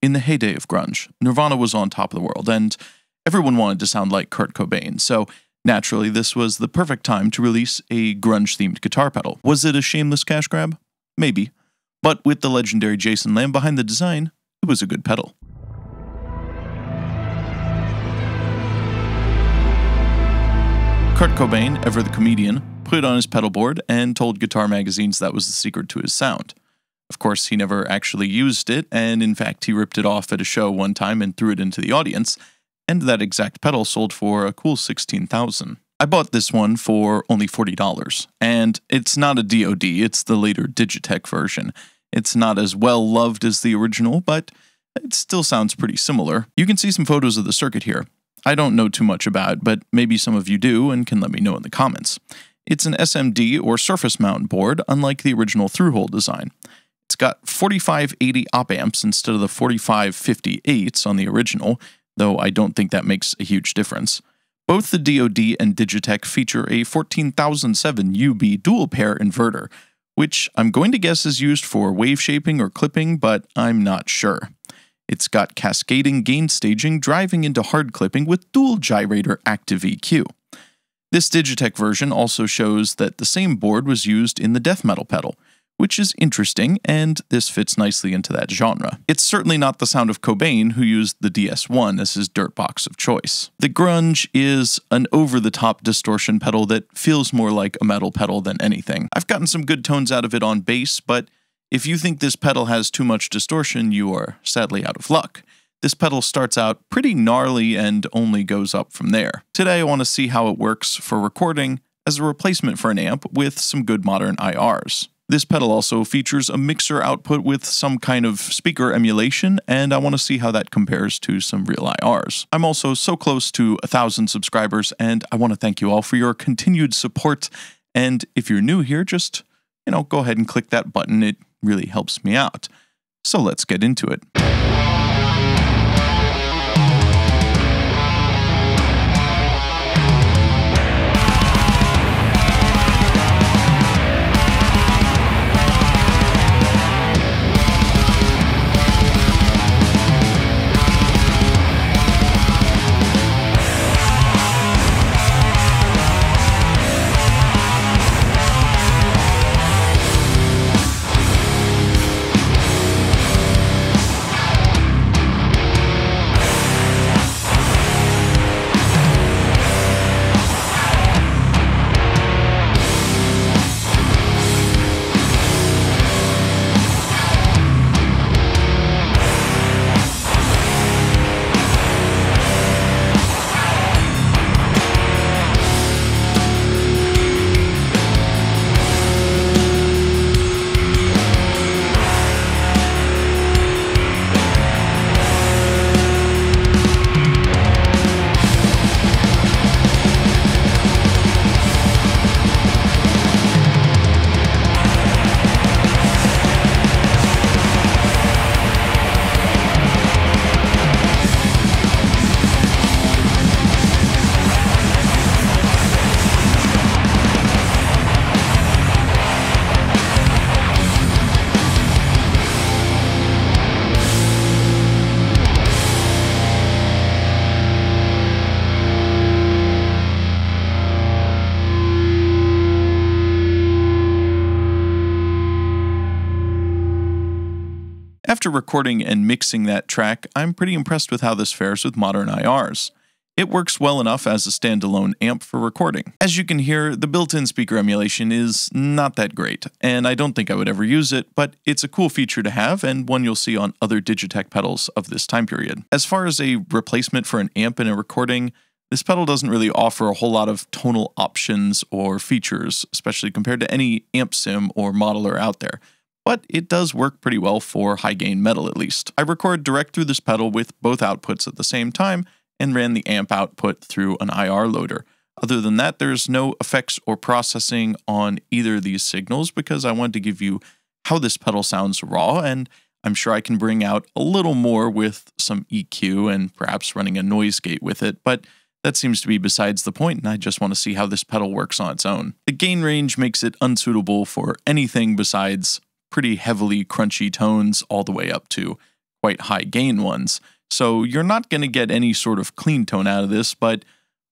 In the heyday of grunge, Nirvana was on top of the world, and everyone wanted to sound like Kurt Cobain, so naturally this was the perfect time to release a grunge-themed guitar pedal. Was it a shameless cash grab? Maybe. But with the legendary Jason Lamb behind the design, it was a good pedal. Kurt Cobain, ever the comedian, put it on his pedal board and told guitar magazines that was the secret to his sound. Of course, he never actually used it, and in fact he ripped it off at a show one time and threw it into the audience, and that exact pedal sold for a cool $16,000. I bought this one for only $40, and it's not a DoD, it's the later Digitech version. It's not as well loved as the original, but it still sounds pretty similar. You can see some photos of the circuit here. I don't know too much about it, but maybe some of you do and can let me know in the comments. It's an SMD or surface mount board, unlike the original through-hole design. It's got 4580 op amps instead of the 4558s on the original, though I don't think that makes a huge difference. Both the DoD and Digitech feature a 14007 UB dual-pair inverter, which I'm going to guess is used for wave shaping or clipping, but I'm not sure. It's got cascading gain staging driving into hard clipping with dual gyrator active EQ. This Digitech version also shows that the same board was used in the death metal pedal, which is interesting, and this fits nicely into that genre. It's certainly not the sound of Cobain, who used the DS1 as his dirt box of choice. The Grunge is an over-the-top distortion pedal that feels more like a metal pedal than anything. I've gotten some good tones out of it on bass, but if you think this pedal has too much distortion, you are sadly out of luck. This pedal starts out pretty gnarly and only goes up from there. Today I want to see how it works for recording as a replacement for an amp with some good modern IRs. This pedal also features a mixer output with some kind of speaker emulation, and I want to see how that compares to some real IRs. I'm also so close to 1,000 subscribers, and I want to thank you all for your continued support. And if you're new here, just, go ahead and click that button. It really helps me out. So let's get into it. After recording and mixing that track, I'm pretty impressed with how this fares with modern IRs. It works well enough as a standalone amp for recording. As you can hear, the built-in speaker emulation is not that great, and I don't think I would ever use it, but it's a cool feature to have and one you'll see on other Digitech pedals of this time period. As far as a replacement for an amp in a recording, this pedal doesn't really offer a whole lot of tonal options or features, especially compared to any amp sim or modeler out there. But it does work pretty well for high-gain metal at least. I record direct through this pedal with both outputs at the same time and ran the amp output through an IR loader. Other than that, there's no effects or processing on either of these signals because I wanted to give you how this pedal sounds raw, and I'm sure I can bring out a little more with some EQ and perhaps running a noise gate with it, but that seems to be besides the point, and I just want to see how this pedal works on its own. The gain range makes it unsuitable for anything besides pretty heavily crunchy tones all the way up to quite high gain ones. So you're not going to get any sort of clean tone out of this, but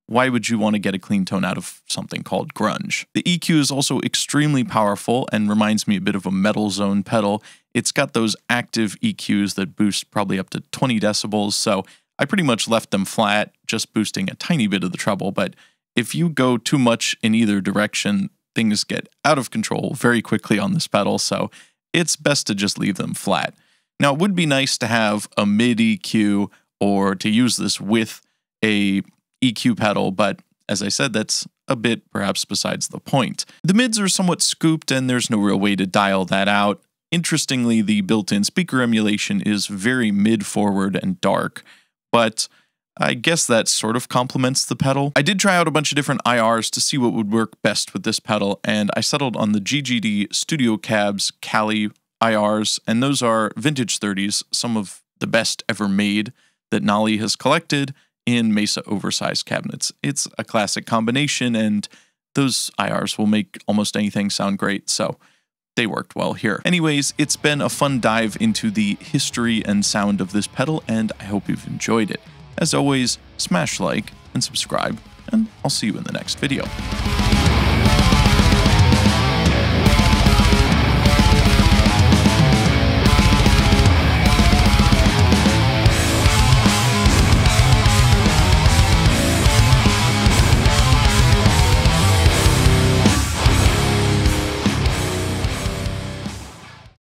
why would you want to get a clean tone out of something called grunge? The EQ is also extremely powerful and reminds me a bit of a metal zone pedal. It's got those active EQs that boost probably up to 20 decibels, so I pretty much left them flat, just boosting a tiny bit of the treble, but if you go too much in either direction, things get out of control very quickly on this pedal, so it's best to just leave them flat. Now, it would be nice to have a mid EQ or to use this with a EQ pedal, but as I said, that's a bit perhaps besides the point. The mids are somewhat scooped and there's no real way to dial that out. Interestingly, the built-in speaker emulation is very mid-forward and dark, but I guess that sort of complements the pedal. I did try out a bunch of different IRs to see what would work best with this pedal, and I settled on the GGD Studio Cabs Cali IRs, and those are vintage 30s, some of the best ever made that Nolly has collected in Mesa oversized cabinets. It's a classic combination, and those IRs will make almost anything sound great, so they worked well here. Anyways, it's been a fun dive into the history and sound of this pedal, and I hope you've enjoyed it. As always, smash like and subscribe, and I'll see you in the next video.